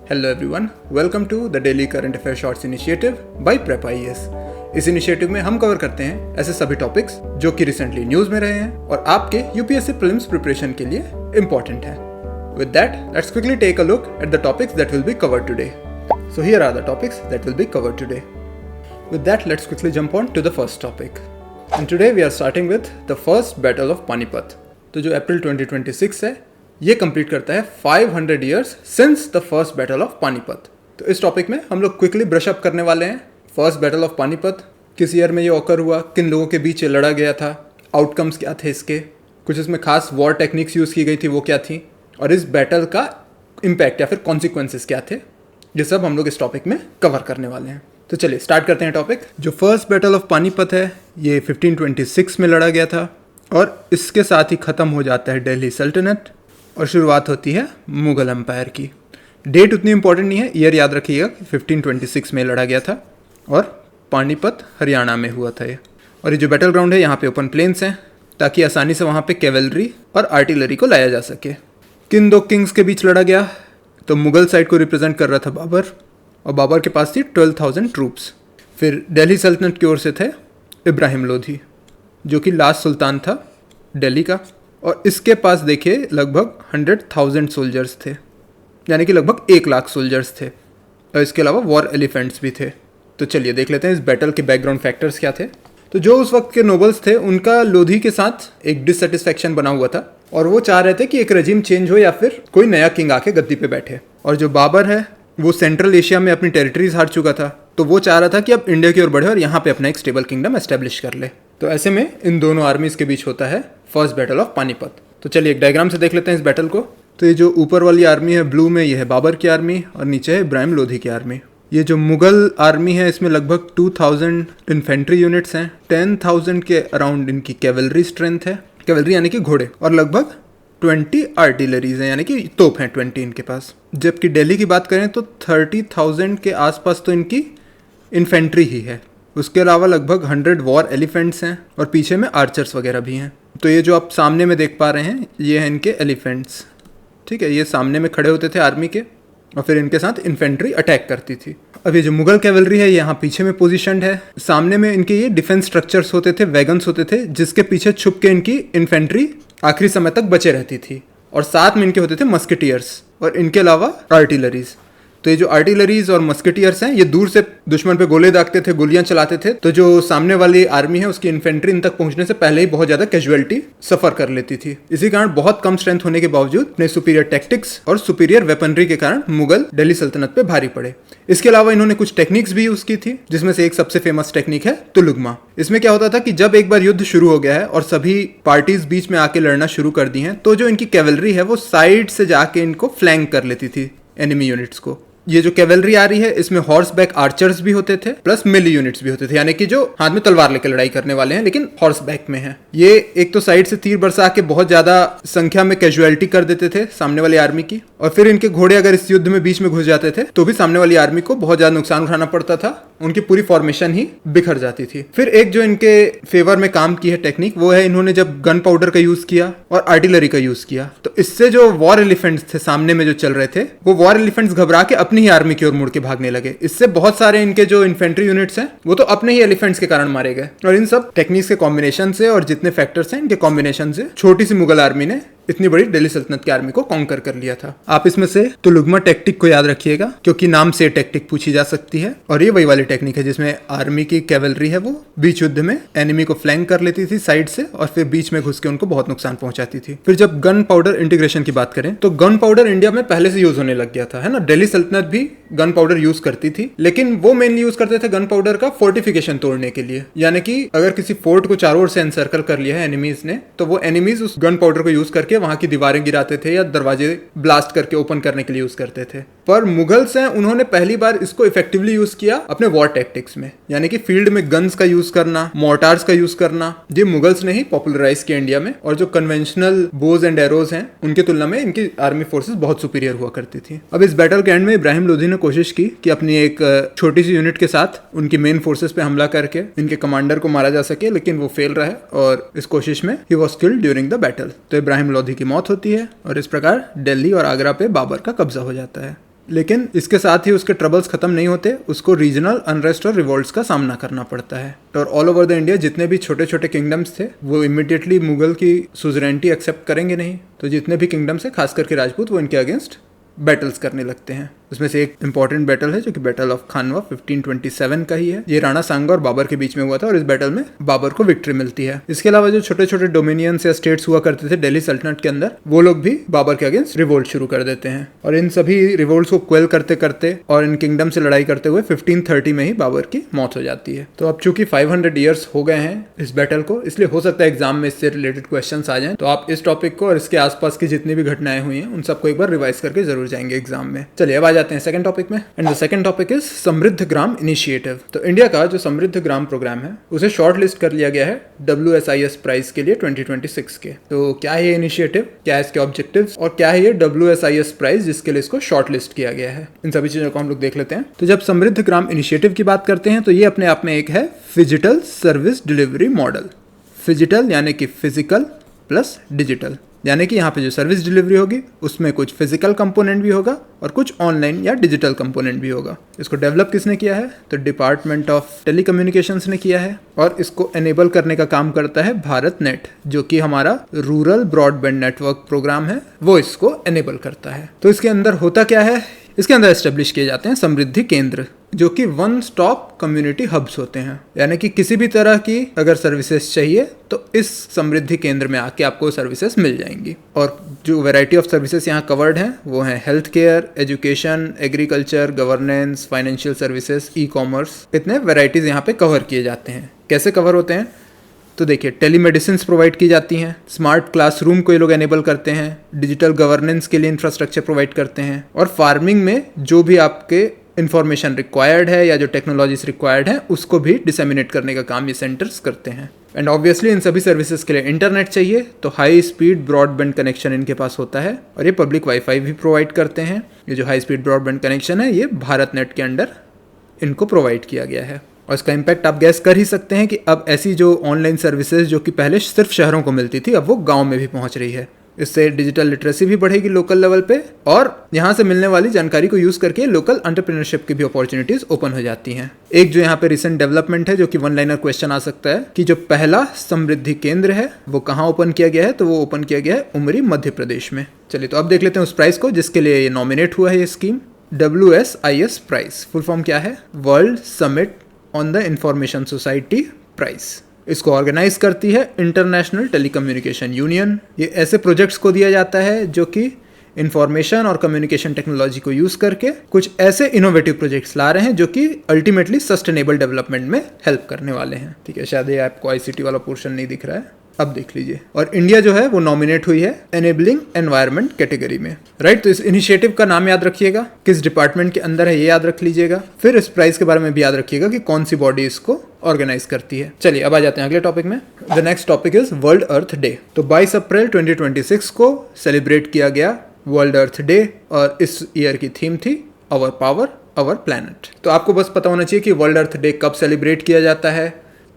Hello everyone, welcome to the daily current affair shorts initiative by prep IAS. इस initiative में हम cover करते हैं ऐसे सभी टॉपिक्स जो कि रिसेंटली न्यूज में रहे हैं और आपके यूपीएससी प्रीलिम्स प्रिपरेशन के लिए इंपॉर्टेंट हैं। With that, let's quickly take a look at the topics that will be covered today. So here are the topics that will be covered today. With that, let's quickly jump on to the first topic. And today we are starting with the first battle of Panipat. तो जो अप्रैल 2026 है, ये complete करता है 500 years since the first battle of Panipat. तो इस topic में हम लोग क्विकली ब्रश अप करने वाले हैं। फर्स्ट बैटल ऑफ पानीपत किस ईयर में ये ऑकर हुआ, किन लोगों के बीच ये लड़ा गया था, आउटकम्स क्या थे इसके, कुछ इसमें खास वॉर टेक्निक्स यूज़ की गई थी वो क्या थी, और इस बैटल का इम्पैक्ट या फिर कॉन्सिक्वेंसेस क्या थे, ये सब हम लोग इस टॉपिक में कवर करने वाले हैं। तो चलिए स्टार्ट करते हैं टॉपिक। जो फर्स्ट बैटल ऑफ पानीपत है ये 1526 में लड़ा गया था और इसके साथ ही ख़त्म हो जाता है दिल्ली सल्तनत और शुरुआत होती है मुग़ल एम्पायर की। डेट उतनी इंपॉर्टेंट नहीं है, ईयर याद रखिएगा 1526 में लड़ा गया था और पानीपत हरियाणा में हुआ था ये। और ये जो बैटल ग्राउंड है यहाँ पे ओपन प्लेन्स हैं ताकि आसानी से वहाँ पे कैवलरी और आर्टिलरी को लाया जा सके। किन दो किंग्स के बीच लड़ा गया, तो मुग़ल साइड को रिप्रेजेंट कर रहा था बाबर और बाबर के पास थी 12,000 ट्रूप्स। फिर दिल्ली सल्तनत की ओर से थे इब्राहिम लोधी जो कि लास्ट सुल्तान था दिल्ली का, और इसके पास देखिए लगभग 100,000 सोल्जर्स थे, यानी कि लगभग 1 लाख सोल्जर्स थे, और इसके अलावा वॉर एलिफेंट्स भी थे। तो चलिए देख लेते हैं इस बैटल के बैकग्राउंड फैक्टर्स क्या थे। तो जो उस वक्त के नोबल्स थे उनका लोधी के साथ एक डिससेटिस्फैक्शन बना हुआ था और वो चाह रहे थे कि एक रजीम चेंज हो या फिर कोई नया किंग आके गद्दी पे बैठे। और जो बाबर है वो सेंट्रल एशिया में अपनी टेरिटरीज हार चुका था, तो वो चाह रहा था कि अब इंडिया की ओर बढ़े और यहाँ पे अपना एक स्टेबल किंगडम एस्टेब्लिश कर ले। तो ऐसे में इन दोनों आर्मीज के बीच होता है फर्स्ट बैटल ऑफ पानीपत। तो चलिए एक डायग्राम से देख लेते हैं इस बैटल को। तो ये जो ऊपर वाली आर्मी है ब्लू में, ये है बाबर की आर्मी और नीचे है इब्राहिम लोधी की आर्मी। ये जो मुगल आर्मी है इसमें लगभग 2000 इन्फेंट्री यूनिट्स हैं, 10,000 के अराउंड इनकी कैवलरी स्ट्रेंथ है, कैवलरी यानी कि घोड़े, और लगभग 20 आर्टिलरीज हैं यानी कि तोप हैं 20 इनके पास। जबकि दिल्ली की बात करें तो 30,000 के आसपास तो इनकी इन्फेंट्री ही है। उसके अलावा लगभग 100 वॉर एलिफेंट्स हैं और पीछे में आर्चर्स वगैरह भी हैं। तो ये जो आप सामने में देख पा रहे हैं ये हैं इनके एलिफेंट्स, ठीक है, ये सामने में खड़े होते थे आर्मी के और फिर इनके साथ इन्फेंट्री अटैक करती थी। अब ये जो मुगल कैवलरी है यहाँ पीछे में पोजीशन्ड है। सामने में इनके ये डिफेंस स्ट्रक्चर्स होते थे, वैगन्स होते थे, जिसके पीछे छुप के इनकी इन्फेंट्री आखिरी समय तक बचे रहती थी, और साथ में इनके होते थे मस्केटियर्स और इनके अलावा आर्टिलरीज। तो ये जो आर्टिलरीज और मस्केटियर्स हैं ये दूर से दुश्मन पे गोले दागते थे, गोलियां चलाते थे, तो जो सामने वाली आर्मी है उसकी इन्फेंट्री इन तक पहुंचने से पहले ही बहुत ज्यादा कैजुअलिटी सफर कर लेती थी। इसी कारण बहुत कम स्ट्रेंथ होने के बावजूद अपने सुपीरियर टैक्टिक्स और सुपीरियर वेपनरी के कारण मुगल दिल्ली सल्तनत पे भारी पड़े। इसके अलावा इन्होंने कुछ टेक्निक्स भी यूज की थी, जिसमें से एक सबसे फेमस टेक्निक है तुलुगमा। इसमें क्या होता था कि जब एक बार युद्ध शुरू हो गया है और सभी पार्टीज बीच में आके लड़ना शुरू कर दी हैं, तो जो इनकी कैवलरी है वो साइड से जाके इनको फ्लैंक कर लेती थी एनिमी यूनिट्स को। ये जो कैवलरी आ रही है इसमें हॉर्स बैक आर्चर्स भी होते थे प्लस मिली यूनिट्स भी होते थे, यानी कि जो हाथ में तलवार लेकर लड़ाई करने वाले हैं लेकिन हॉर्स बैक में है। ये एक तो साइड से तीर बरसा के बहुत ज्यादा संख्या में कैजुअलिटी कर देते थे सामने वाली आर्मी की, और फिर इनके घोड़े अगर इस युद्ध में बीच में घुस जाते थे तो भी सामने वाली आर्मी को बहुत ज्यादा नुकसान उठाना पड़ता था, उनकी पूरी फॉर्मेशन ही बिखर जाती थी। फिर एक जो इनके फेवर में काम की है टेक्निक वो है इन्होंने जब गन पाउडर का यूज किया और आर्टिलरी का यूज किया, तो इससे जो वॉर एलिफेंट्स थे सामने में जो चल रहे थे वो वॉर एलिफेंट्स घबरा के अपनी ही आर्मी की ओर मुड़ के भागने लगे। इससे बहुत सारे इनके जो इन्फेंट्री यूनिट्स हैं वो तो अपने ही एलिफेंट्स के कारण मारे गए। और इन सब टेक्निक्स के कॉम्बिनेशन से और जितने फैक्टर्स हैं इनके कॉम्बिनेशन से छोटी सी मुगल आर्मी ने इतनी बड़ी दिल्ली सल्तनत की आर्मी को कॉन्कर कर लिया था। आप इसमें से तुलुगमा टेक्टिक को याद रखिएगा क्योंकि नाम से टेक्टिक पूछी जा सकती है, और ये वही वाली टेक्निक है जिसमें आर्मी की कैवलरी है वो बीच युद्ध में एनिमी को फ्लैंक कर लेती थी साइड से और फिर बीच में घुस के उनको बहुत नुकसान पहुंचाती थी। फिर जब गन पाउडर इंटीग्रेशन की बात करें तो गन पाउडर इंडिया में पहले से यूज होने लग गया था, है ना। दिल्ली सल्तनत भी गन पाउडर यूज करती थी, लेकिन वो मेनली यूज करते थे गन पाउडर का फोर्टिफिकेशन तोड़ने के लिए, यानी कि अगर किसी फोर्ट को चारों ओर से एनसर्कल कर लिया है एनिमीज ने, तो वो एनिमीज उस गन पाउडर को यूज करके वहां की दीवारें गिराते थे या दरवाजे ब्लास्ट करके ओपन करने के लिए यूज करते थे। पर मुगल्स हैं उन्होंने पहली बार इसको इफेक्टिवली यूज किया अपने वॉर टैक्टिक्स में, यानी कि फील्ड में गन्स का यूज करना, मोर्टार्स का यूज करना, ये मुगल्स ने ही पॉपुलराइज किया इंडिया में। और जो कन्वेंशनल बोज एंड एरोज हैं उनके तुलना में इनकी आर्मी फोर्सेस बहुत सुपीरियर हुआ करती थी। अब इस बैटल के एंड में इब्राहिम लोधी ने कोशिश की कि अपनी एक छोटी सी यूनिट के साथ उनकी मेन फोर्सेस पे हमला करके इनके कमांडर को मारा जा सके, लेकिन वो फेल रहा है और इस कोशिश में he was killed during the battle. तो इब्राहिम लोधी की मौत होती है और इस प्रकार दिल्ली और आगरा पे बाबर का कब्जा हो जाता है। लेकिन इसके साथ ही उसके ट्रबल्स खत्म नहीं होते, उसको रीजनल अनरेस्ट और रिवोल्ट्स का सामना करना पड़ता है। और ऑल ओवर द इंडिया जितने भी छोटे छोटे किंगडम्स थे वो इमीडिएटली मुगल की सुजरेनिटी एक्सेप्ट करेंगे नहीं, तो जितने भी किंगडम्स है खास करके राजपूत वो इनके अगेंस्ट बैटल्स करने लगते हैं। उसमें से एक इंपॉर्टेंट बैटल है जो कि बैटल ऑफ खानवा 1527 का ही है। ये राणा सांगा और बाबर के बीच में हुआ था और इस बैटल में बाबर को विक्ट्री मिलती है। इसके अलावा जो छोटे छोटे डोमिनियंस या स्टेट्स हुआ करते थे दिल्ली सल्तनत के अंदर, वो लोग भी बाबर के अगेंस्ट रिवोल्ट शुरू कर देते हैं और इन सभी रिवोल्ट्स को क्वेल करते करते और इन किंगडम से लड़ाई करते हुए 1530 में ही बाबर की मौत हो जाती है। तो अब चूंकि 500 ईयर्स हो गए हैं इस बैटल को, इसलिए हो सकता है एग्जाम में इससे रिलेटेड क्वेश्चन आ जाए, तो आप इस टॉपिक को और इसके आसपास की जितनी भी घटनाएं हुई हैं उन सबको एक बार रिवाइज करके जरूर जाएंगे एग्जाम में। चलिए अब आ जाते हैं सेकंड टॉपिक में, and the second topic is समृद्ध ग्राम इनिशिएटिव। तो इंडिया का जो समृद्ध ग्राम प्रोग्राम है उसे शॉर्ट लिस्ट कर लिया गया है WSIS प्राइज के लिए 2026 के। तो क्या है ये इनिशिएटिव, क्या है इसके ऑब्जेक्टिव्स और क्या है ये WSIS प्राइज जिसके लिए इसको शॉर्ट लिस्ट किया गया है, इन सभी चीजों को हम लोग देख लेते हैं। तो जब समृद्ध ग्राम इनिशिएटिव की बात करते हैं तो ये अपने आप में एक है phygital service delivery model. Phygital यानी कि फिजिकल प्लस डिजिटल, यानी कि यहाँ पे जो सर्विस डिलीवरी होगी उसमें कुछ फिजिकल कंपोनेंट भी होगा और कुछ ऑनलाइन या डिजिटल कंपोनेंट भी होगा। इसको डेवलप किसने किया है, तो डिपार्टमेंट ऑफ टेलीकम्युनिकेशंस ने किया है और इसको एनेबल करने का काम करता है भारत नेट, जो कि हमारा रूरल ब्रॉडबैंड नेटवर्क प्रोग्राम है, वो इसको एनेबल करता है। तो इसके अंदर होता क्या है, इसके अंदर एस्टेब्लिश किए जाते हैं समृद्धि केंद्र, जो कि वन स्टॉप कम्युनिटी हब्स होते हैं, यानी कि किसी भी तरह की अगर सर्विसेज चाहिए तो इस समृद्धि केंद्र में आके आपको सर्विसेज मिल जाएंगी। और जो वैरायटी ऑफ सर्विसेज यहाँ कवर्ड हैं वो हैं health care, education, agriculture, governance, financial services, e commerce, इतने वैरायटीज यहाँ पे कवर किए जाते हैं। कैसे कवर होते हैं, तो देखिए टेलीमेडिसिन प्रोवाइड की जाती हैं, स्मार्ट क्लासरूम को ये लोग एनेबल करते हैं, डिजिटल गवर्नेंस के लिए इंफ्रास्ट्रक्चर प्रोवाइड करते हैं और फार्मिंग में जो भी आपके इन्फॉर्मेशन रिक्वायर्ड है या जो टेक्नोलॉजीज रिक्वायर्ड है उसको भी डिसेमिनेट करने का काम ये सेंटर्स करते हैं। एंड ऑब्वियसली इन सभी सर्विसेज के लिए इंटरनेट चाहिए, तो हाई स्पीड ब्रॉडबैंड कनेक्शन इनके पास होता है और ये पब्लिक वाईफाई भी प्रोवाइड करते हैं। ये जो हाई स्पीड ब्रॉडबैंड कनेक्शन है ये भारत नेट के अंडर इनको प्रोवाइड किया गया है। और इसका इम्पैक्ट आप गैस कर ही सकते हैं कि अब ऐसी जो ऑनलाइन सर्विसेज जो कि पहले सिर्फ शहरों को मिलती थी अब वो गांव में भी पहुंच रही है। इससे डिजिटल लिटरेसी भी बढ़ेगी लोकल लेवल पे और यहाँ से मिलने वाली जानकारी को यूज़ करके लोकल एंटरप्रेन्योरशिप की भी अपॉर्चुनिटीज़ ओपन हो जाती हैं। एक जो यहाँ पे रिसेंट डेवलपमेंट है जो कि वन लाइनर क्वेश्चन आ सकता है कि जो पहला समृद्धि केंद्र है वो कहाँ ओपन किया गया है, तो वो ओपन किया गया है उमरी मध्य प्रदेश में। चलिए तो अब देख लेते हैं उस प्राइस को जिसके लिए ये नॉमिनेट हुआ है ये scheme. WSIS price full form क्या है, world summit on the information society price. इसको ऑर्गेनाइज करती है इंटरनेशनल टेलीकम्युनिकेशन यूनियन। ये ऐसे प्रोजेक्ट्स को दिया जाता है जो कि इंफॉर्मेशन और कम्युनिकेशन टेक्नोलॉजी को यूज करके कुछ ऐसे इनोवेटिव प्रोजेक्ट्स ला रहे हैं जो कि अल्टीमेटली सस्टेनेबल डेवलपमेंट में हेल्प करने वाले हैं। ठीक है, शायद ये आपको ICT वाला पोर्शन नहीं दिख रहा है, अब देख लीजिए। और इंडिया जो है वो नॉमिनेट हुई है एनेबलिंग एनवायरनमेंट कैटेगरी में, राइट। तो इस इनिशिएटिव का नाम याद रखिएगा, किस डिपार्टमेंट के अंदर है ये याद रख लीजिएगा, फिर इस प्राइस के बारे में भी याद रखिएगा कि कौन सी बॉडी इसको ऑर्गेनाइज करती है। चलिए अब आ जाते हैं अगले टॉपिक में। The next topic is world earth day. तो 22 अप्रैल 2026 को सेलिब्रेट किया गया वर्ल्ड अर्थ डे और इस ईयर की थीम थी आवर पावर आवर प्लैनेट। तो आपको बस पता होना चाहिए कि वर्ल्ड अर्थ डे कब सेलिब्रेट किया जाता है,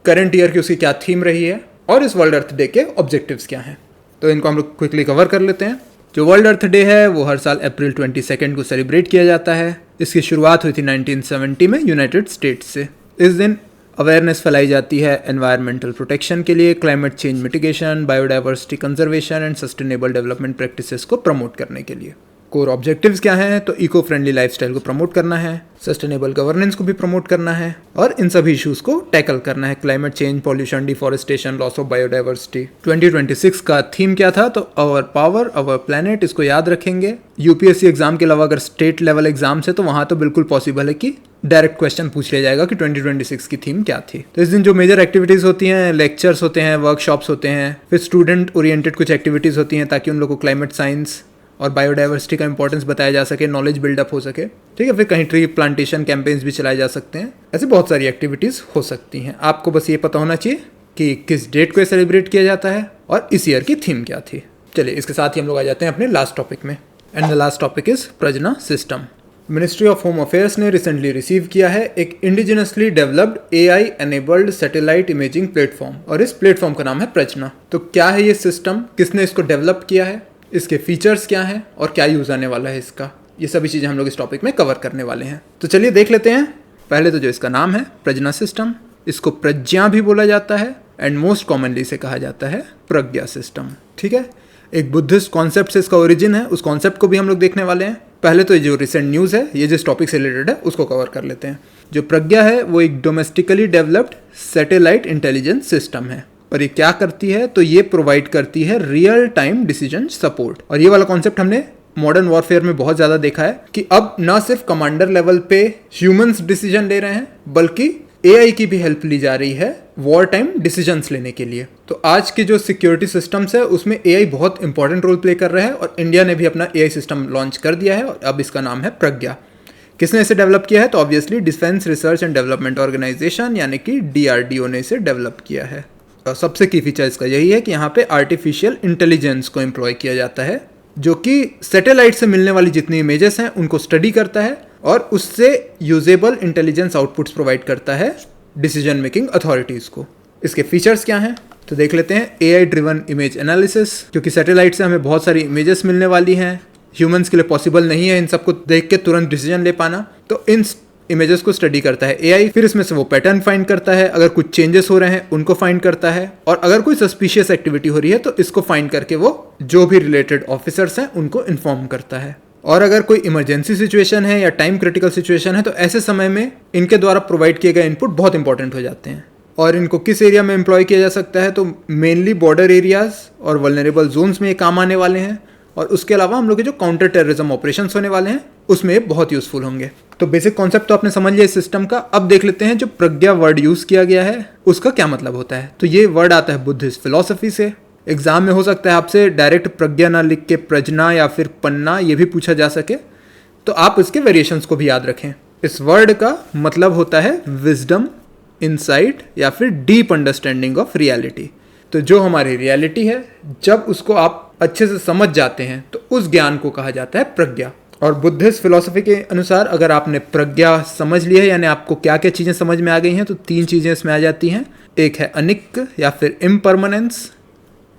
करंट ईयर की उसकी क्या थीम रही है और इस वर्ल्ड अर्थ डे के ऑब्जेक्टिव्स क्या हैं। तो इनको हम लोग क्विकली कवर कर लेते हैं। जो वर्ल्ड अर्थ डे है वो हर साल अप्रैल 22 को सेलिब्रेट किया जाता है। इसकी शुरुआत हुई थी 1970 में यूनाइटेड स्टेट्स से। इस दिन अवेयरनेस फैलाई जाती है एनवायरमेंटल प्रोटेक्शन के लिए, climate change mitigation, biodiversity conservation and sustainable development practices को प्रमोट करने के लिए। कोर ऑब्जेक्टिव्स क्या हैं, तो इको फ्रेंडली लाइफस्टाइल को प्रमोट करना है, सस्टेनेबल गवर्नेंस को भी प्रमोट करना है और इन सभी इश्यूज को टैकल करना है, climate change, pollution, deforestation, loss of biodiversity. 2026 का थीम क्या था, तो आवर पावर आवर प्लैनेट। इसको याद रखेंगे। यूपीएससी एग्जाम के अलावा अगर स्टेट लेवल एग्जाम्स है तो वहां तो बिल्कुल पॉसिबल है कि डायरेक्ट क्वेश्चन पूछ लिया जाएगा कि 2026 की थीम क्या थी। तो इस दिन जो मेजर एक्टिविटीज होती हैं, लेक्चर्स होते हैं, वर्कशॉप्स होते हैं, फिर स्टूडेंट ओरिएंटेड कुछ एक्टिविटीज होती हैं ताकि उन लोगों को क्लाइमेट साइंस और बायोडाइवर्सिटी का इंपॉर्टेंस बताया जा सके, नॉलेज बिल्डअप हो सके। ठीक है, फिर कहीं ट्री प्लांटेशन कैंपेन्स भी चलाए जा सकते हैं। ऐसे बहुत सारी एक्टिविटीज़ हो सकती हैं। आपको बस ये पता होना चाहिए कि किस डेट को सेलिब्रेट किया जाता है और इस ईयर की थीम क्या थी। चलिए इसके साथ ही हम लोग आ जाते हैं अपने लास्ट टॉपिक में, and the last topic is Prajna system. Ministry of home affairs ने रिसेंटली रिसीव किया है एक indigenously developed AI enabled satellite imaging platform और इस प्लेटफॉर्म का नाम है प्रजना। तो क्या है ये सिस्टम, किसने इसको डेवलप किया है, इसके फीचर्स क्या हैं और क्या यूज़ आने वाला है इसका, ये सभी चीज़ें हम लोग इस टॉपिक में कवर करने वाले हैं। तो चलिए देख लेते हैं। पहले तो जो इसका नाम है प्रज्ञा सिस्टम, इसको प्रज्ञा भी बोला जाता है एंड मोस्ट कॉमनली इसे कहा जाता है प्रज्ञा सिस्टम। ठीक है, एक बुद्धिस्ट कॉन्सेप्ट से इसका ओरिजिन है, उस कॉन्सेप्ट को भी हम लोग देखने वाले हैं। पहले तो ये जो रिसेंट न्यूज़ है, ये जिस टॉपिक से रिलेटेड है उसको कवर कर लेते हैं। जो प्रज्ञा है वो एक domestically developed satellite intelligence system है। और ये क्या करती है, तो ये प्रोवाइड करती है रियल टाइम डिसीजन सपोर्ट। और ये वाला कॉन्सेप्ट हमने मॉडर्न वॉरफेयर में बहुत ज़्यादा देखा है कि अब ना सिर्फ कमांडर लेवल पे ह्यूमंस डिसीजन ले रहे हैं, बल्कि एआई की भी हेल्प ली जा रही है वॉर टाइम डिसीजंस लेने के लिए। तो आज के जो सिक्योरिटी सिस्टम्स है उसमें एआई बहुत इंपॉर्टेंट रोल प्ले कर रहा है और इंडिया ने भी अपना एआई सिस्टम लॉन्च कर दिया है और अब इसका नाम है प्रज्ञा। किसने इसे डेवलप किया है, तो obviously defence research and development organisation यानी कि डीआरडीओ ने इसे डेवलप किया है। और सबसे की फीचर इसका यही है कि यहाँ पे आर्टिफिशियल इंटेलिजेंस को एम्प्लॉय किया जाता है, जो कि सैटेलाइट से मिलने वाली जितनी इमेजेस हैं उनको स्टडी करता है और उससे यूजेबल इंटेलिजेंस आउटपुट्स प्रोवाइड करता है डिसीजन मेकिंग अथॉरिटीज़ को। इसके फीचर्स क्या हैं, तो देख लेते हैं। एआई ड्रिवन इमेज एनालिसिस, क्योंकि सैटेलाइट से हमें बहुत सारी इमेजेस मिलने वाली हैं, ह्यूमंस के लिए पॉसिबल नहीं है इन सबको देख के तुरंत डिसीजन ले पाना, तो इन इमेजेस को स्टडी करता है एआई। फिर इसमें से वो पैटर्न फाइंड करता है, अगर कुछ चेंजेस हो रहे हैं उनको फाइंड करता है, और अगर कोई सस्पिशियस एक्टिविटी हो रही है तो इसको फाइंड करके वो जो भी रिलेटेड ऑफिसर्स हैं उनको इन्फॉर्म करता है। और अगर कोई इमरजेंसी सिचुएशन है या टाइम क्रिटिकल सिचुएशन है तो ऐसे समय में इनके द्वारा प्रोवाइड किए गए इनपुट बहुत इंपॉर्टेंट हो जाते हैं। और इनको किस एरिया में एम्प्लॉय किया जा सकता है, तो मेनली बॉर्डर एरियाज और वल्नरेबल जोन्स में ये काम आने वाले हैं। और उसके अलावा हम लोग के जो काउंटर टेररिज्म ऑपरेशंस होने वाले हैं उसमें ये बहुत यूजफुल होंगे। तो बेसिक कॉन्सेप्ट तो आपने समझ लिया इस सिस्टम का। अब देख लेते हैं जो प्रज्ञा वर्ड यूज किया गया है उसका क्या मतलब होता है। तो ये वर्ड आता है बुद्धिस्ट फिलॉसफी से। एग्जाम में हो सकता है आपसे डायरेक्ट प्रज्ञा ना लिख के प्रजना या फिर पन्ना ये भी पूछा जा सके, तो आप इसके वेरिएशंस को भी याद रखें। इस वर्ड का मतलब होता है विजडम, इनसाइट या फिर डीप अंडरस्टैंडिंग ऑफ रियलिटी। तो जो हमारी रियलिटी है जब उसको आप अच्छे से समझ जाते हैं तो उस ज्ञान को कहा जाता है प्रज्ञा। और बुद्धिस्ट फिलॉसफी के अनुसार अगर आपने प्रज्ञा समझ लिया है, यानी आपको क्या क्या चीज़ें समझ में आ गई हैं, तो 3 चीज़ें इसमें आ जाती हैं। एक है अनिक या फिर इम्परमानेंस,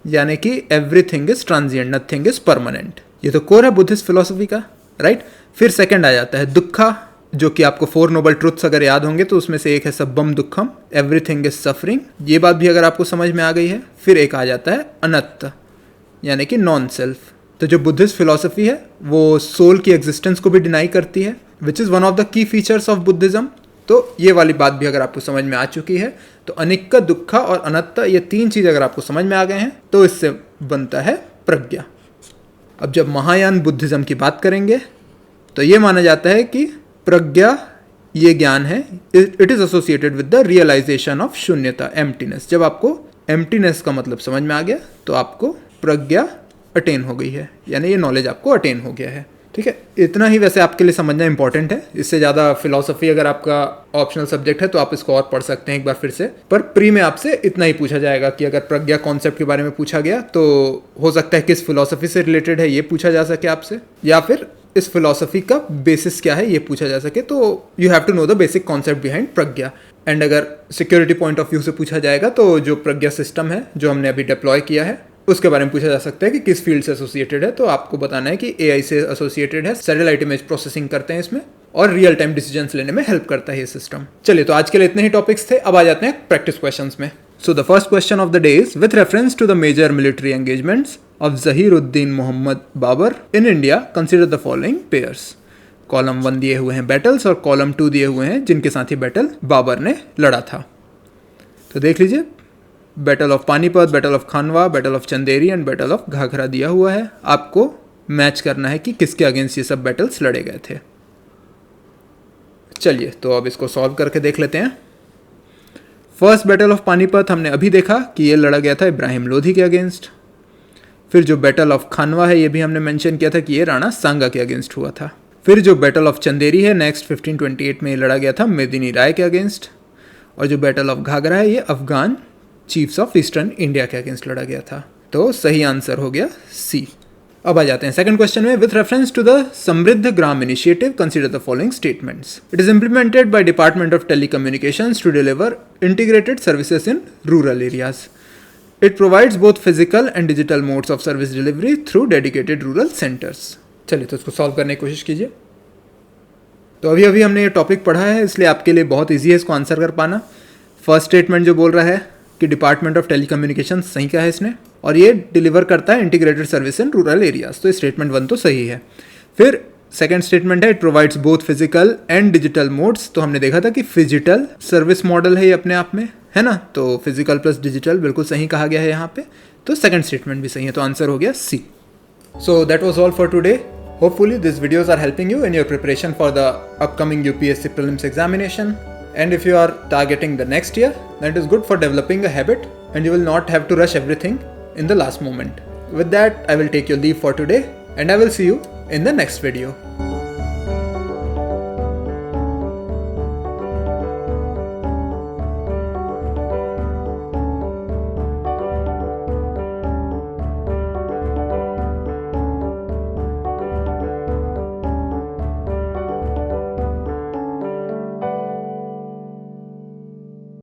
यानी कि everything is transient, nothing is permanent. ये तो कोर है बुद्धिस्ट फिलॉसफी का, राइट। फिर सेकंड आ जाता है दुखा, जो कि आपको 4 नोबल ट्रुथ्स अगर याद होंगे तो उसमें से एक है सब्बम दुखम, एवरीथिंग इज सफरिंग। ये बात भी अगर आपको समझ में आ गई है। फिर एक आ जाता है अनत्त, यानी कि नॉन सेल्फ। तो जो बुद्धिस्ट फिलॉसफी है वो सोल की एग्जिस्टेंस को भी डिनाई करती है, which is one of the key features of Buddhism. तो ये वाली बात भी अगर आपको समझ में आ चुकी है, तो अनिक्का, दुखा और अनत्त, ये 3 चीज़ अगर आपको समझ में आ गए हैं तो इससे बनता है प्रज्ञा। अब जब महायान बुद्धिज्म की बात करेंगे तो ये माना जाता है कि प्रज्ञा ये ज्ञान है, it is associated with the realisation of shunyata, emptiness. जब आपको एम्प्टीनेस का मतलब समझ में आ गया तो आपको प्रज्ञा अटेन हो गई है, यानी ये नॉलेज आपको अटेन हो गया है। ठीक है, इतना ही वैसे आपके लिए समझना इंपॉर्टेंट है। इससे ज़्यादा फिलॉसफी अगर आपका ऑप्शनल सब्जेक्ट है तो आप इसको और पढ़ सकते हैं एक बार फिर से। पर प्री में आपसे इतना ही पूछा जाएगा कि अगर प्रज्ञा कॉन्सेप्ट के बारे में पूछा गया तो हो सकता है किस फिलॉसफी से रिलेटेड है ये पूछा जा सके आपसे, या फिर इस फिलॉसफी का बेसिस क्या है ये पूछा जा सके। तो you have to know the basic concept behind prajna. And अगर सिक्योरिटी पॉइंट ऑफ व्यू से पूछा जाएगा तो जो प्रज्ञा सिस्टम है जो हमने अभी डिप्लॉय किया है उसके बारे में पूछा जा सकता है कि किस फील्ड से एसोसिएटेड है। तो आपको बताना है कि एआई से एसोसिएटेड है, सैटेलाइट इमेज प्रोसेसिंग करते हैं इसमें, और रियल टाइम डिसीजंस लेने में हेल्प करता है ये सिस्टम। चलिए, तो आज के लिए इतने ही टॉपिक्स थे। अब आ जाते हैं प्रैक्टिस क्वेश्चंस में। So the first question of the day is with reference to the major military engagements of Zahiruddin Mohammad Babur in India consider the following pairs. Column 1 दिए हुए हैं बैटल्स और कॉलम 2 दिए हुए हैं जिनके साथ ही बैटल बाबर ने लड़ा था। तो देख लीजिए, battle of Panipat, battle of Khanwa, battle of Chanderi and battle of Ghaghra दिया हुआ है। आपको मैच करना है कि किसके अगेंस्ट ये सब बैटल्स लड़े गए थे। चलिए, तो अब इसको सॉल्व करके देख लेते हैं। फर्स्ट बैटल ऑफ पानीपत हमने अभी देखा कि ये लड़ा गया था इब्राहिम लोधी के अगेंस्ट। फिर जो बैटल ऑफ खानवा है ये भी हमने मेंशन किया था कि ये राणा सांगा के अगेंस्ट हुआ था। फिर जो बैटल ऑफ चंदेरी है नेक्स्ट 1528 में ये लड़ा गया था मेदिनी राय के अगेंस्ट। और जो बैटल ऑफ घाघरा है ये Afghan chiefs of eastern India के अगेंस्ट लड़ा गया था। तो सही आंसर हो गया सी। अब आ जाते हैं सेकंड क्वेश्चन में। With reference to the Samriddh Gram initiative consider the following statements. It is implemented by department of telecommunications to deliver integrated services in rural areas. It provides both physical and digital modes of service delivery through dedicated rural centres. चलिए तो इसको solve करने की कोशिश कीजिए। तो अभी अभी हमने ये टॉपिक पढ़ा है, इसलिए आपके लिए बहुत ईजी है इसको आंसर कर पाना। फर्स्ट स्टेटमेंट जो बोल रहा है कि डिपार्टमेंट ऑफ टेलीकम्युनिकेशन सही कहा है इसने, और ये डिलीवर करता है integrated service in rural areas, तो स्टेटमेंट 1 तो सही है। फिर सेकंड स्टेटमेंट है it provides both physical and digital modes, तो हमने देखा था कि फिजिटल सर्विस मॉडल है ये अपने आप में, है ना, तो फिजिकल प्लस डिजिटल बिल्कुल सही कहा गया है यहाँ पे, तो सेकंड स्टेटमेंट भी सही है, तो आंसर हो गया C. So that was all for today. Hopefully these videos are helping you in your preparation for the upcoming UPSC prelims examination. And if you are targeting the next year, then it is good for developing a habit and you will not have to rush everything in the last moment. With that, I will take your leave for today and I will see you in the next video.